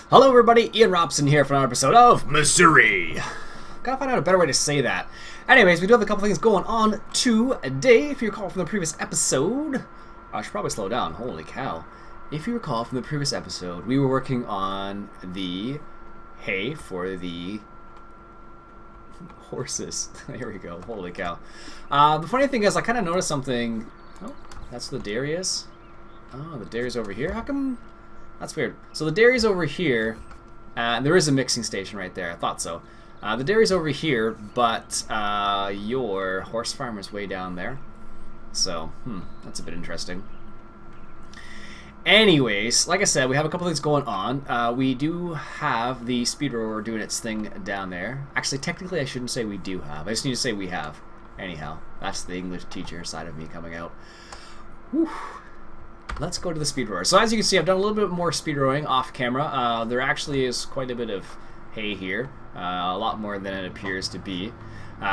Hello everybody, Ian Robson here for another episode of Missouri. Gotta find out a better way to say that. Anyways, we do have a couple things going on today. If you recall from the previous episode, I should probably slow down, holy cow. If you recall from the previous episode, we were working on the hay for the horses. Here we go, holy cow. The funny thing is, I kind of noticed something. Oh, that's what the dairy is? Oh, the dairy's over here? How come? That's weird. So the dairy's over here, and there is a mixing station right there. I thought so. The dairy's over here, but your horse farm is way down there. So, that's a bit interesting. Anyways, like I said, we have a couple things going on. We do have the speed rower doing its thing down there. Actually, technically, I shouldn't say we do have. I just need to say we have. Anyhow, that's the English teacher side of me coming out. Whew. Let's go to the speed rower. So as you can see, I've done a little bit more speed rowing off camera. There actually is quite a bit of hay here, a lot more than it appears to be.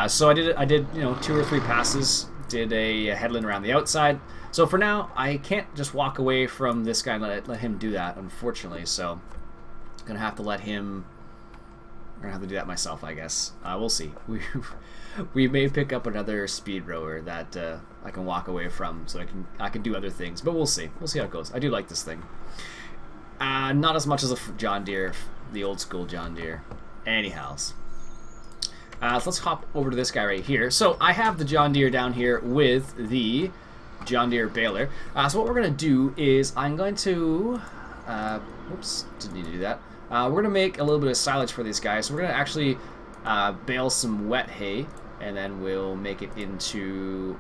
So I did 2 or 3 passes, did a headland around the outside. So for now, I can't just walk away from this guy and let him do that, unfortunately. So I'm gonna have to let him. I'm gonna have to do that myself, I guess. We'll see. We may pick up another speed rower that I can walk away from, so I can do other things. But we'll see. We'll see how it goes. I do like this thing. Not as much as a John Deere, the old school John Deere. Anyhow, so let's hop over to this guy right here. So I have the John Deere down here with the John Deere baler. So what we're gonna do is I'm going to. Oops, didn't need to do that. We're gonna make a little bit of silage for these guys. So we're gonna actually bale some wet hay, and then we'll make it into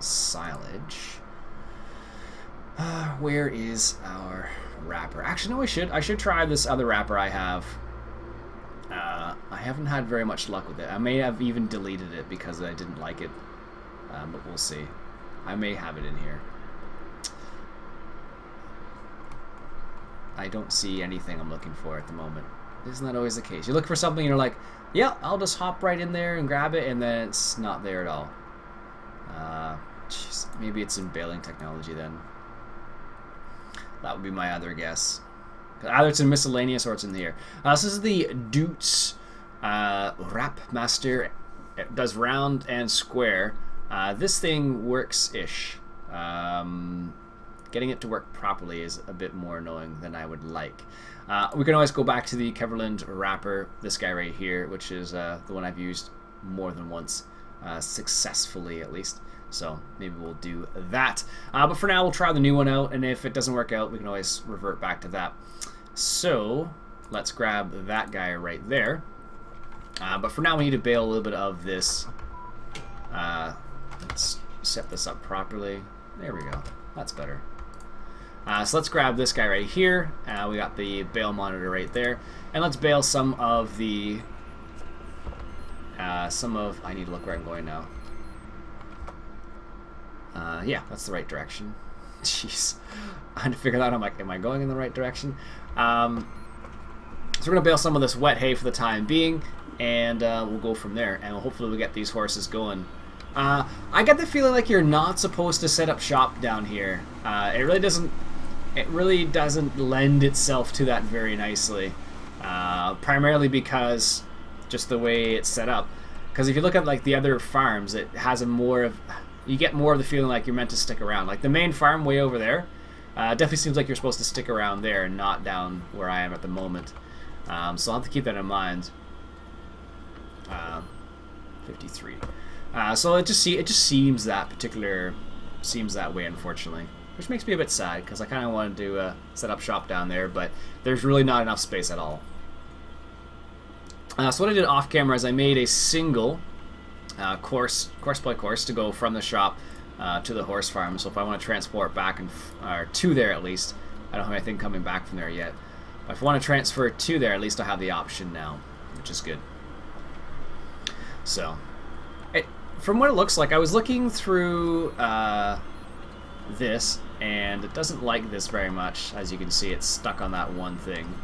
silage. Where is our wrapper? Actually, no, I should try this other wrapper I have. I haven't had very much luck with it. I may have even deleted it because I didn't like it, but we'll see. I may have it in here. I don't see anything I'm looking for at the moment. Isn't that always the case? You look for something and you're like, yeah, I'll just hop right in there and grab it, and then it's not there at all. Geez, maybe it's in baling technology then. That would be my other guess. Either it's in miscellaneous or it's in here. This is the Doots Wrap Master. It does round and square. This thing works-ish. Getting it to work properly is a bit more annoying than I would like. We can always go back to the Keverland wrapper, this guy right here, which is the one I've used more than once, successfully at least. So maybe we'll do that. But for now, we'll try the new one out, and if it doesn't work out, we can always revert back to that. So let's grab that guy right there. But for now, we need to bale a little bit of this. Let's set this up properly. There we go. That's better. So let's grab this guy right here. We got the bale monitor right there, and let's bale some of the I need to look where I'm going now. Yeah, that's the right direction. Jeez, I had to figure that out. I'm like, am I going in the right direction? So we're gonna bale some of this wet hay for the time being, and we'll go from there, and hopefully we'll get these horses going. I get the feeling like you're not supposed to set up shop down here. It really doesn't lend itself to that very nicely. Primarily because just the way it's set up. Because if you look at like the other farms, it has you get more of the feeling like you're meant to stick around. Like the main farm way over there, definitely seems like you're supposed to stick around there and not down where I am at the moment. So I'll have to keep that in mind. 53. So it just seems that way, unfortunately, which makes me a bit sad because I kind of wanted to set up shop down there, but there's really not enough space at all. So what I did off camera is I made a single Courseplay course to go from the shop to the horse farm. So if I want to transport back or to there at least, I don't have anything coming back from there yet. But if I want to transfer to there, at least I have the option now, which is good. So. From what it looks like, I was looking through this, and it doesn't like this very much. As you can see, it's stuck on that one thing.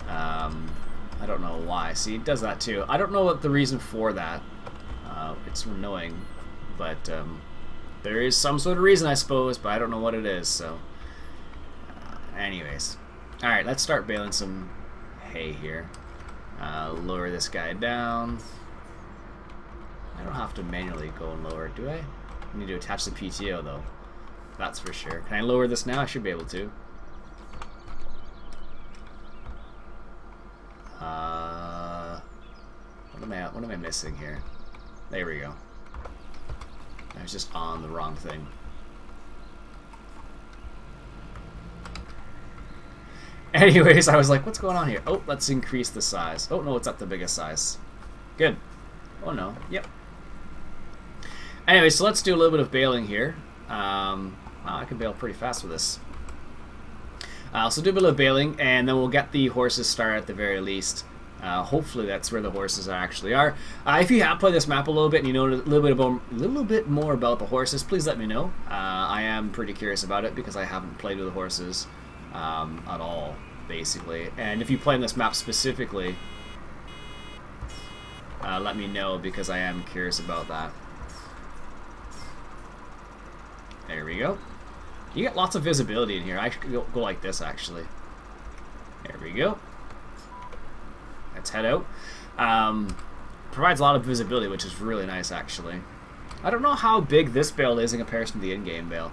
I don't know why. See, it does that too. I don't know what the reason for that. It's annoying, but there is some sort of reason, I suppose, but I don't know what it is. So, anyways, Alright, let's start baling some hay here. Lower this guy down. I don't have to manually go and lower it, do I? I need to attach the PTO though. That's for sure. Can I lower this now? I should be able to. What am I missing here? There we go. I was just on the wrong thing. Anyways, I was like, what's going on here? Oh, let's increase the size. Oh, no, it's at the biggest size. Good. Oh, no. Yep. Anyway, so let's do a little bit of baling here. Wow, I can bale pretty fast with this. So do a bit of baling, and then we'll get the horses started at the very least. Hopefully that's where the horses actually are. If you have played this map a little bit and you know a little bit more about the horses, please let me know. I am pretty curious about it because I haven't played with the horses at all, basically. And if you play in this map specifically, let me know because I am curious about that. There we go. You get lots of visibility in here. I should go like this, actually. There we go. Let's head out. Provides a lot of visibility, which is really nice, actually. I don't know how big this bale is in comparison to the in-game bale.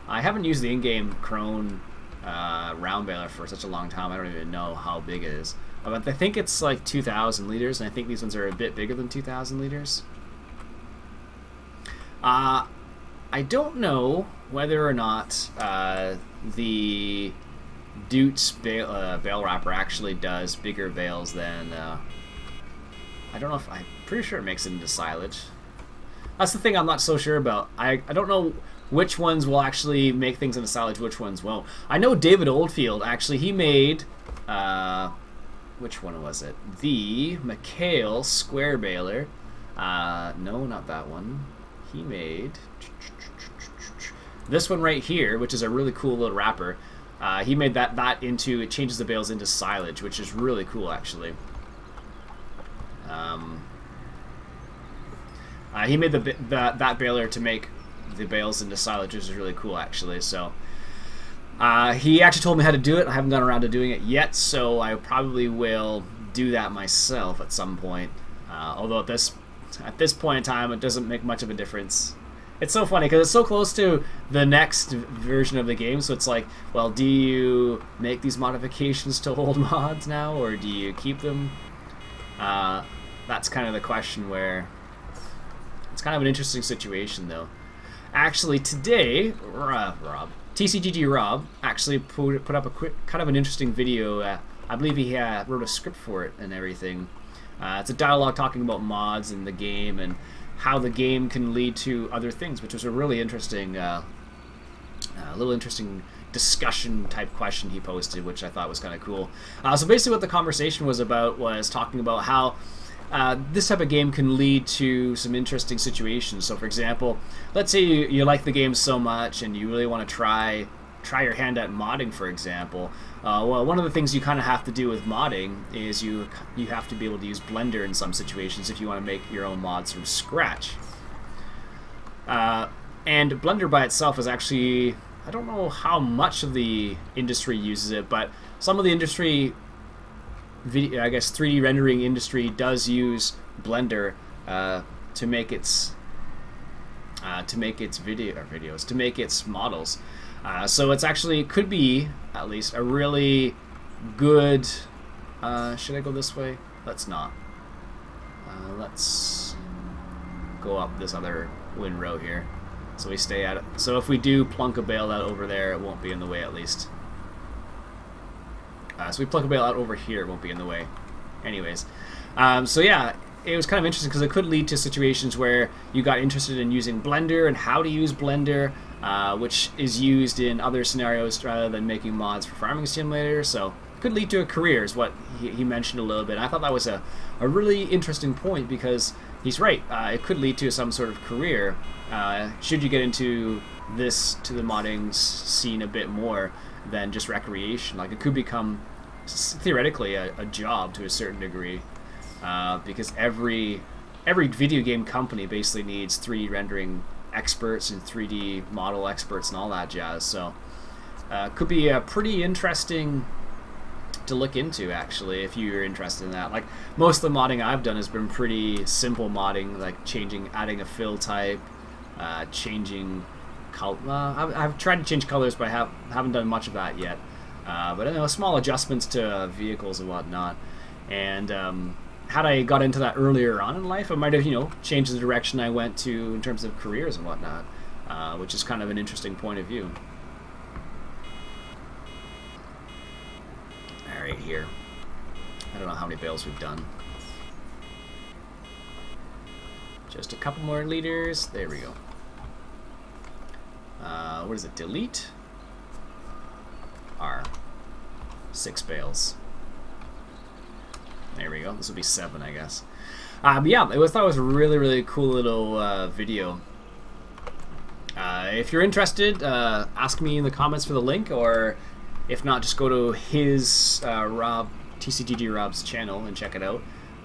I haven't used the in-game Crone round baler for such a long time. I don't even know how big it is. But I think it's like 2,000 liters, and I think these ones are a bit bigger than 2,000 liters. I don't know whether or not the Dute's bale wrapper actually does bigger bales than... I don't know if... I'm pretty sure it makes it into silage. That's the thing I'm not so sure about. I don't know which ones will actually make things into silage, which ones won't. I know David Oldfield, actually, he made... which one was it? The McHale square baler. No, not that one. He made... this one right here, which is a really cool little wrapper. He made that into, it changes the bales into silage, which is really cool, actually. He made that baler to make the bales into silage, which is really cool, actually. So he actually told me how to do it. I haven't gone around to doing it yet, so I probably will do that myself at some point. Although at this point in time, it doesn't make much of a difference. It's so funny because it's so close to the next version of the game, so it's like, well, do you make these modifications to old mods now, or do you keep them? That's kind of the question where... it's kind of an interesting situation, though. Actually, today, TCGG Rob actually put up a kind of an interesting video. I believe he wrote a script for it and everything. It's a dialogue talking about mods in the game and how the game can lead to other things, which was a really interesting, little interesting discussion type question he posted, which I thought was kind of cool. So basically what the conversation was about was talking about how this type of game can lead to some interesting situations. So for example, let's say you like the game so much and you really want to try your hand at modding, for example. Well, one of the things you kind of have to do with modding is you have to be able to use Blender in some situations if you want to make your own mods from scratch. And Blender by itself is actually, I don't know how much of the industry uses it, but some of the industry, I guess 3D rendering industry, does use Blender to make its videos, to make its models. So it's actually, could be at least a really good... should I go this way? Let's not. Let's go up this other windrow here. So we stay at it. So if we do plunk a bale out over there, it won't be in the way at least. So we plunk a bale out over here, it won't be in the way. Anyways. So yeah, it was kind of interesting because it could lead to situations where you got interested in using Blender and how to use Blender, which is used in other scenarios rather than making mods for Farming Simulator. So it could lead to a career, is what he mentioned a little bit. I thought that was a really interesting point because he's right. It could lead to some sort of career should you get into the modding scene a bit more than just recreation. Like, it could become theoretically a job to a certain degree. Because every video game company basically needs 3D rendering experts and 3D model experts and all that jazz. So could be a pretty interesting to look into, actually, if you're interested in that. Like, most of the modding I've done has been pretty simple modding, like adding a fill type, changing color. I've tried to change colors, but I haven't done much of that yet. But you know, small adjustments to vehicles and whatnot. And had I got into that earlier on in life, I might have, you know, changed the direction I went to in terms of careers and whatnot, which is kind of an interesting point of view. All right, here. I don't know how many bales we've done. Just a couple more liters. There we go. What is it? Delete? R. 6 bales. There we go. This will be 7, I guess. But yeah, I thought it was a really, really cool little video. If you're interested, ask me in the comments for the link, or if not, just go to his TCGG Rob's channel and check it out.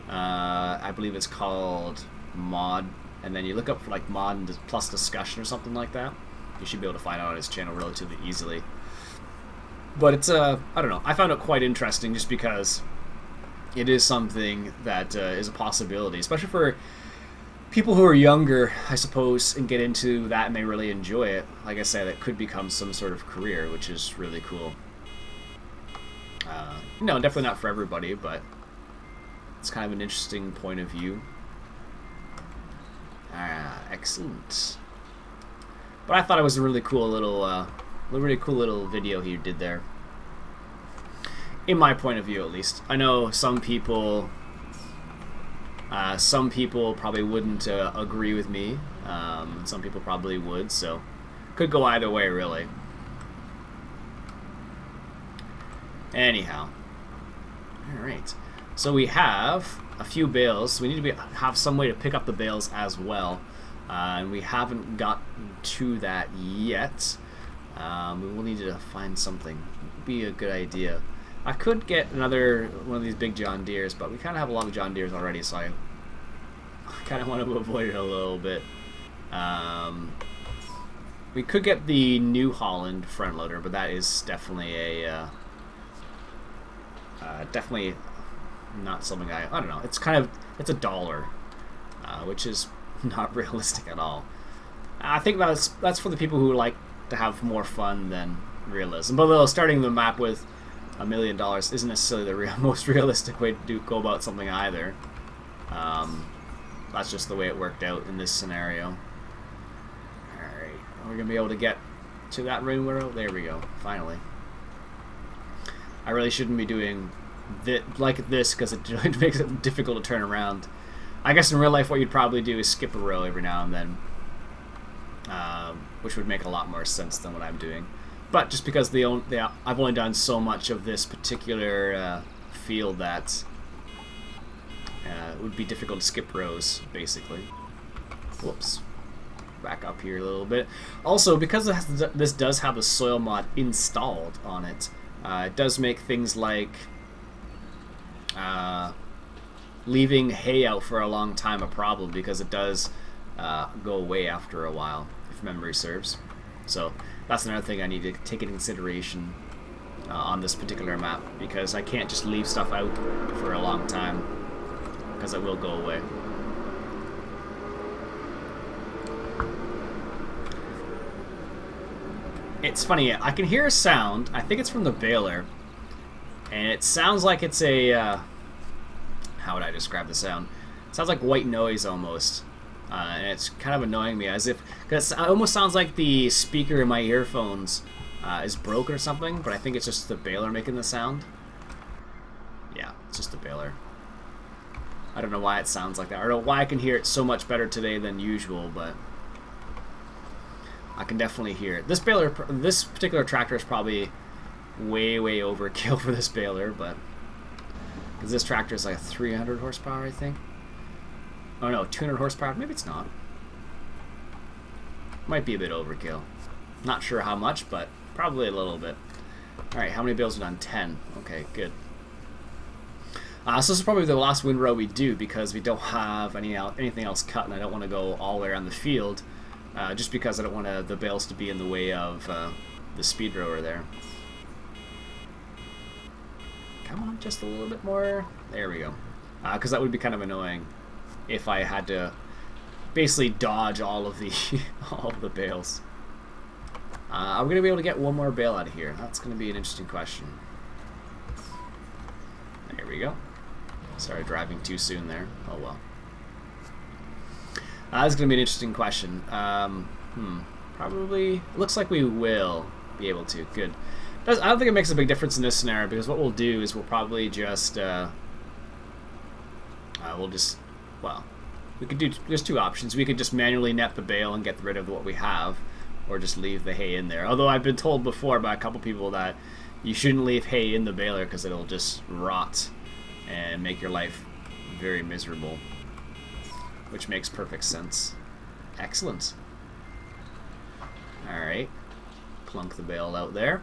I believe it's called Mod, and then you look up for like Mod plus Discussion or something like that. You should be able to find out on his channel relatively easily. But it's I don't know. I found it quite interesting just because it is something that is a possibility, especially for people who are younger, I suppose, and get into that and may really enjoy it. Like I said, it could become some sort of career, which is really cool. No, definitely not for everybody, but it's kind of an interesting point of view. Excellent. But I thought it was a really cool little video he did there. In my point of view, at least. I know some people probably wouldn't agree with me. Some people probably would, so could go either way, really. Anyhow, all right. So we have a few bales. We need to have some way to pick up the bales as well, and we haven't got to that yet. We will need to find something. Would be a good idea. I could get another one of these big John Deeres, but we kind of have a lot of John Deeres already, so I kind of want to avoid it a little bit. We could get the New Holland front loader, but that is definitely a definitely not something I don't know. It's it's $1, which is not realistic at all. I think that's for the people who like to have more fun than realism. But though starting the map with $1 million isn't necessarily the most realistic way to go about something either. That's just the way it worked out in this scenario. Alright, we're going to be able to get to that ring where... There we go, finally. I really shouldn't be doing like this because it makes it difficult to turn around. I guess in real life what you'd probably do is skip a row every now and then, which would make a lot more sense than what I'm doing. But just because I've only done so much of this particular field that it would be difficult to skip rows, basically. Whoops. Back up here a little bit. Also, because this does have the soil mod installed on it, it does make things like leaving hay out for a long time a problem, because it does go away after a while, if memory serves. So that's another thing I need to take into consideration on this particular map, because I can't just leave stuff out for a long time, because it will go away. It's funny, I can hear a sound, I think it's from the baler, and it sounds like it's a, how would I describe the sound? It sounds like white noise almost, and it's kind of annoying me, as if, because it almost sounds like the speaker in my earphones is broken or something, but I think it's just the baler making the sound. Yeah, it's just the baler. I don't know why it sounds like that. I don't know why I can hear it so much better today than usual, but I can definitely hear it. This particular tractor is probably way overkill for this baler, but because this tractor is like a 300 horsepower, I think. Oh no, 200 horsepower. Maybe it's not. Might be a bit overkill. Not sure how much, but probably a little bit. All right, how many bales are done? 10. Okay, good. So this is probably the last windrow we do, because we don't have anything else cut, and I don't want to go all the way around the field, just because I don't want the bales to be in the way of the speed rower there. Come on, just a little bit more. There we go. Because that would be kind of annoying if I had to basically dodge all of the all of the bales. Are we going to be able to get one more bale out of here? That's going to be an interesting question. There we go. Sorry, driving too soon there. Oh well. That's going to be an interesting question. Probably. Looks like we will be able to. Good. I don't think it makes a big difference in this scenario, because what we'll do is we'll probably just well, we could do, there's two options. We could just manually net the bale and get rid of what we have, or just leave the hay in there. Although I've been told before by a couple people that you shouldn't leave hay in the baler because it'll just rot and make your life very miserable, which makes perfect sense. Excellent. Alright, plunk the bale out there.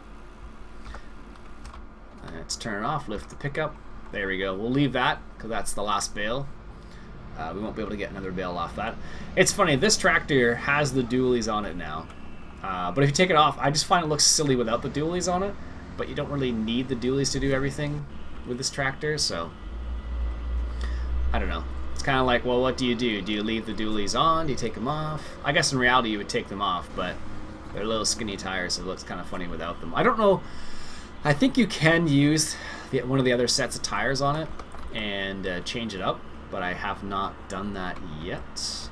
Let's turn it off, lift the pickup. There we go. We'll leave that because that's the last bale. We won't be able to get another bale off that. It's funny, this tractor has the dualies on it now. But if you take it off, I just find it looks silly without the dualies on it. But you don't really need the dualies to do everything with this tractor, so I don't know. It's kind of like, well, what do? Do you leave the dualies on? Do you take them off? I guess in reality you would take them off, but they're little skinny tires, so it looks kind of funny without them. I don't know. I think you can use one of the other sets of tires on it and change it up, but I have not done that yet.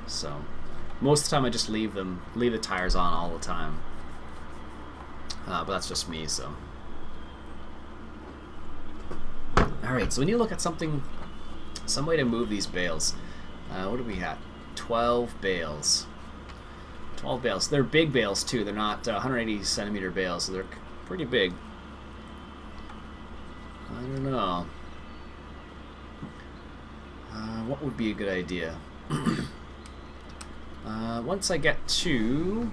So most of the time I just leave the tires on all the time. But that's just me, so. Alright, so we need to look at some way to move these bales. What do we have? 12 bales. 12 bales. They're big bales too. They're not 180 centimeter bales, so they're pretty big. I don't know. What would be a good idea? Once I get to...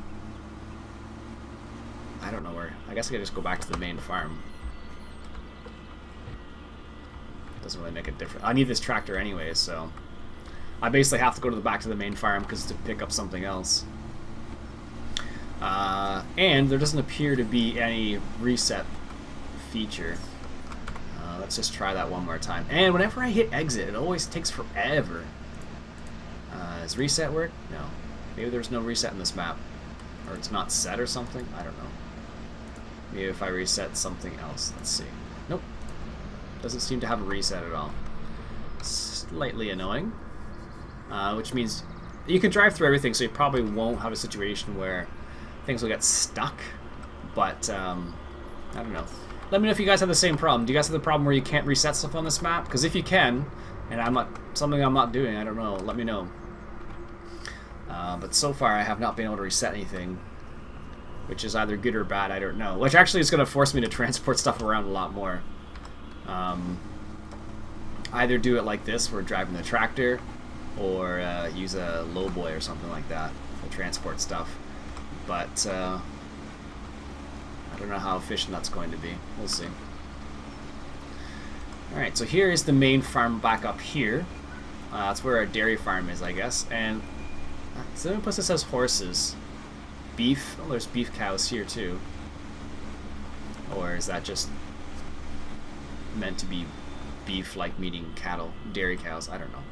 I don't know where. I guess I could just go back to the main farm. Doesn't really make a difference. I need this tractor anyway, so... I basically have to go to the back to the main farm because to pick up something else. And there doesn't appear to be any reset feature. Let's just try that one more time. And whenever I hit exit, it always takes forever. Does reset work? No. Maybe there's no reset in this map. Or it's not set or something? I don't know. Maybe if I reset something else. Let's see. Nope. Doesn't seem to have a reset at all. Slightly annoying. Which means you can drive through everything, so you probably won't have a situation where things will get stuck. But, I don't know. Let me know if you guys have the same problem. Do you guys have the problem where you can't reset stuff on this map? Because if you can, and something I'm not doing, I don't know, let me know. But so far I have not been able to reset anything, which is either good or bad, I don't know. Which actually is going to force me to transport stuff around a lot more. Either do it like this, where driving the tractor, or use a lowboy or something like that to transport stuff. But I don't know how efficient that's going to be. We'll see. Alright, so here is the main farm back up here. That's where our dairy farm is, I guess. And so plus it says horses. Beef. Oh, there's beef cows here too. Or is that just meant to be beef like meaning cattle, dairy cows? I don't know.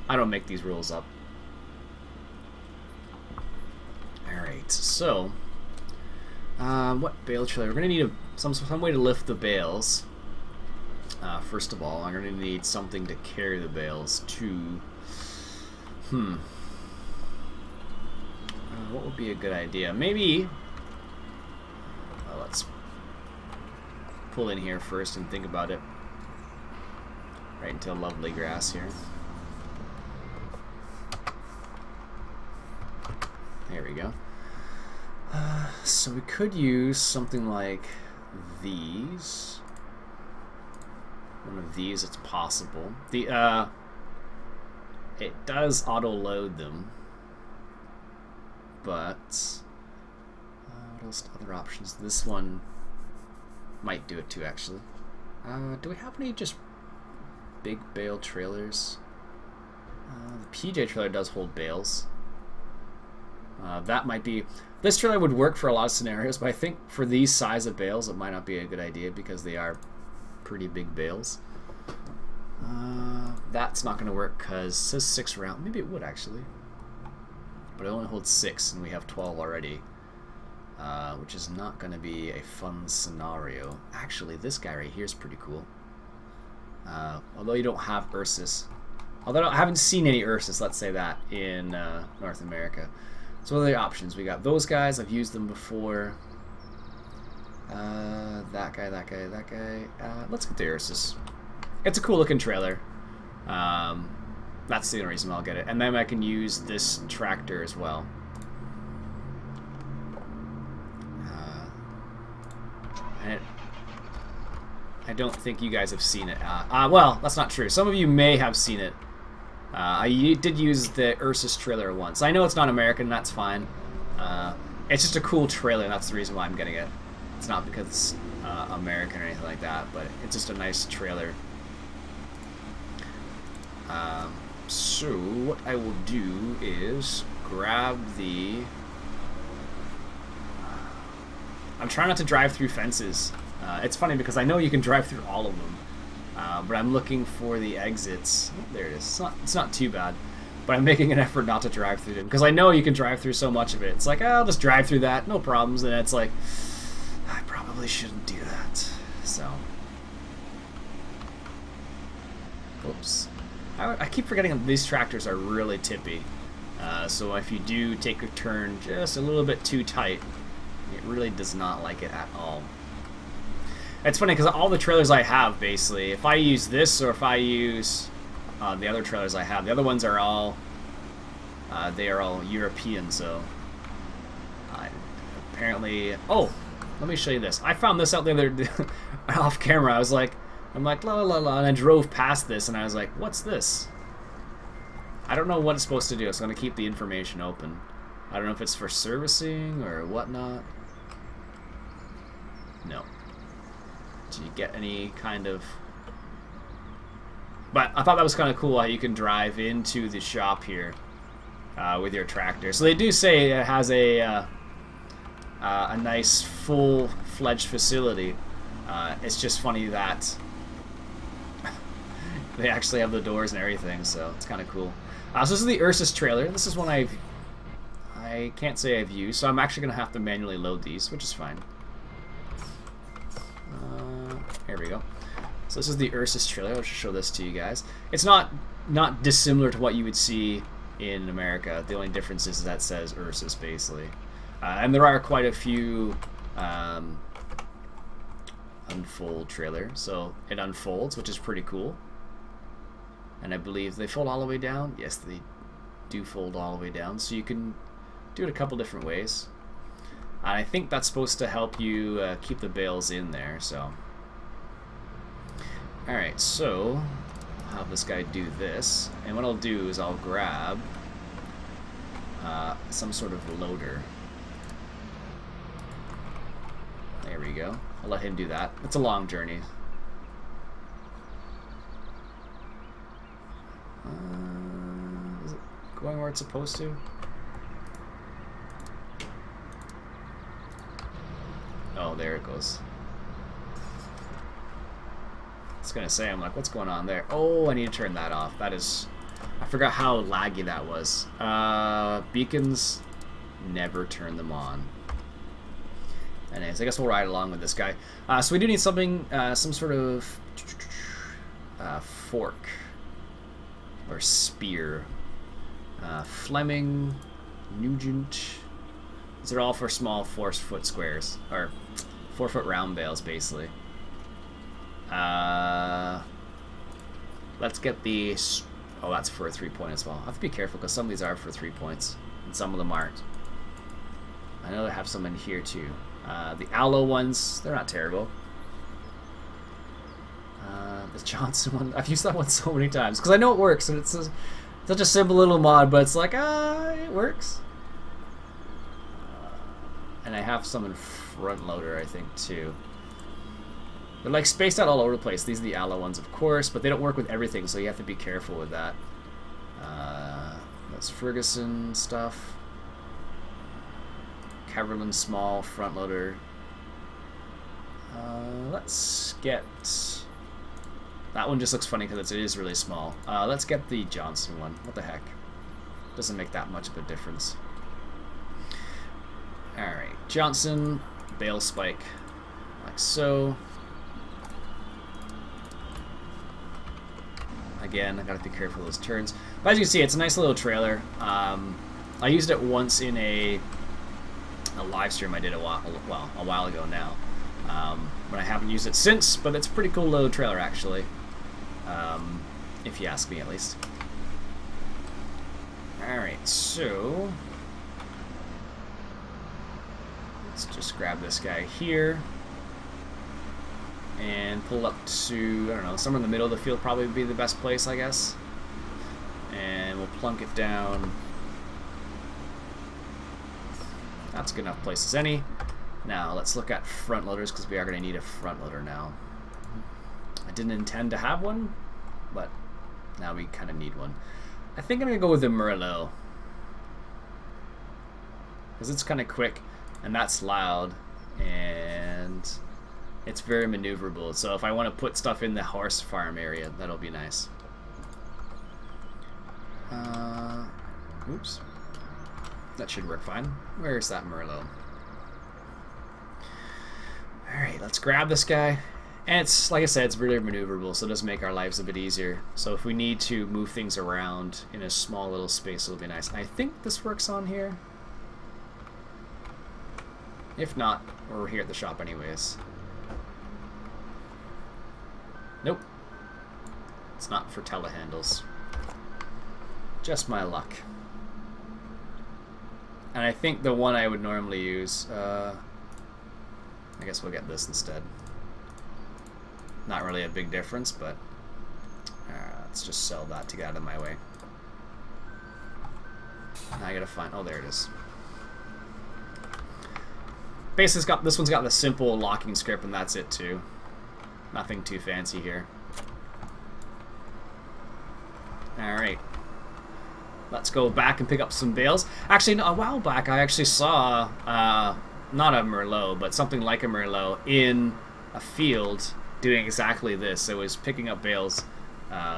I don't make these rules up. Alright, so what bale trailer? We're gonna need some way to lift the bales. First of all, I'm gonna need something to carry the bales to. What would be a good idea? Maybe. Let's pull in here first and think about it. Right into lovely grass here. There we go. So we could use something like these. One of these, it's possible. The it does auto load them, but what else? Other options? This one might do it too, actually. Do we have any just big bale trailers? The PJ trailer does hold bales. That might be... This trailer would work for a lot of scenarios, but I think for these size of bales, it might not be a good idea because they are pretty big bales. That's not going to work because it says 6 round. Maybe it would actually. But it only holds 6 and we have 12 already. Which is not going to be a fun scenario. Actually, this guy right here is pretty cool. Although you don't have Ursus. Although I haven't seen any Ursus, let's say that, in North America. So what are the options? We got those guys. I've used them before. That guy, that guy, that guy. Let's get the Ursus. It's a cool looking trailer. That's the only reason I'll get it. And then I can use this tractor as well. I don't think you guys have seen it. Well, that's not true. Some of you may have seen it. I did use the Ursus trailer once. I know it's not American, that's fine. It's just a cool trailer, and that's the reason why I'm getting it. It's not because it's American or anything like that, but it's just a nice trailer. So what I will do is grab the... I'm trying not to drive through fences. It's funny because I know you can drive through all of them, but I'm looking for the exits. Oh, there it is. It's not too bad, but I'm making an effort not to drive through them because I know you can drive through so much of it. It's like, oh, I'll just drive through that, no problems, and it's like, I probably shouldn't do that. So, oops. I keep forgetting that these tractors are really tippy. So if you do take a turn just a little bit too tight, it really does not like it at all. It's funny because all the trailers I have, basically, if I use this or if I use the other trailers I have, the other ones are all they are all European. So apparently, oh, let me show you this. I found this out the other off camera. I'm like la la la, and I drove past this, and I was like, what's this? I don't know what it's supposed to do. It's going to keep the information open. I don't know if it's for servicing or whatnot. No. Did you get any kind of... But I thought that was kind of cool how you can drive into the shop here with your tractor. So they do say it has a nice full-fledged facility. It's just funny that they actually have the doors and everything, so it's kind of cool. So this is the Ursus trailer. This is one I can't say I've used, so I'm actually going to have to manually load these, which is fine. Here we go. So this is the Ursus trailer. I'll just show this to you guys. It's not dissimilar to what you would see in America. The only difference is that says Ursus, basically. And there are quite a few unfold trailer. So it unfolds, which is pretty cool. And I believe they fold all the way down. Yes, they do fold all the way down. So you can do it a couple different ways. And I think that's supposed to help you keep the bales in there. So, all right. So I'll have this guy do this, and what I'll do is I'll grab some sort of loader. There we go. I'll let him do that. It's a long journey. Is it going where it's supposed to? Oh, there it goes. I was gonna say, I'm like, what's going on there? Oh, I need to turn that off. That is... I forgot how laggy that was. Beacons, never turn them on. Anyways, I guess we'll ride along with this guy. So we do need something, some sort of fork. Or spear. Fleming, Nugent. These are all for small 4-foot squares. Or 4-foot round bales, basically. Let's get the... Oh, that's for a 3-point as well. I have to be careful because some of these are for 3 points. And some of them aren't. I know they have some in here too. The aloe ones, they're not terrible. The Johnson one, I've used that one so many times because I know it works, and it's such a simple little mod, but it's like, it works. And I have some in front loader, I think, too. They're like spaced out all over the place. These are the aloe ones, of course, but they don't work with everything, so you have to be careful with that. That's Ferguson stuff. Caverland small front loader. Let's get That one just looks funny because it is really small. Let's get the Johnson one. What the heck? Doesn't make that much of a difference. Alright, Johnson, bale spike, like so. Again, I gotta be careful of those turns. But as you can see, it's a nice little trailer. I used it once in a live stream I did a while ago now. But I haven't used it since, but it's a pretty cool little trailer actually. If you ask me at least. Alright, so let's just grab this guy here and pull up to, I don't know, somewhere in the middle of the field probably would be the best place, I guess. And we'll plunk it down. That's a good enough place as any. Now let's look at front loaders because we are going to need a front loader now. I didn't intend to have one, but now we kind of need one. I think I'm going to go with the Merlot because it's kind of quick and that's loud and it's very maneuverable. So if I want to put stuff in the horse farm area, that'll be nice. Oops. That should work fine. Where's that Merlot? Alright, let's grab this guy. And it's, like I said, it's really maneuverable, so it does make our lives a bit easier. So if we need to move things around in a small little space, it'll be nice. I think this works on here. If not, we're here at the shop anyways. Nope. It's not for telehandles. Just my luck. And I think the one I would normally use, I guess we'll get this instead. Not really a big difference, but let's just sell that to get out of my way. Now I gotta find, oh there it is. Basically, this one's got the simple locking script and that's it too. Nothing too fancy here. Alright. Let's go back and pick up some bales. Actually, a while back I actually saw, not a Merlot, but something like a Merlot in a field doing exactly this. It was picking up bales,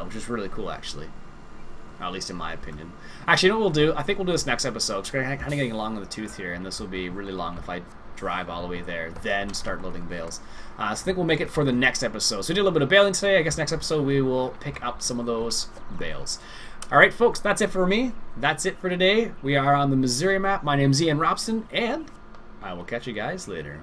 which is really cool actually. Or at least in my opinion. Actually, you know what we'll do? I think we'll do this next episode. Because we're kind of getting along in the tooth here, and this will be really long if I drive all the way there, then start loading bales. So I think we'll make it for the next episode. So we did a little bit of baling today. I guess next episode we will pick up some of those bales. Alright folks, that's it for me. That's it for today. We are on the Missouri map. My name's Iain Robson, and I will catch you guys later.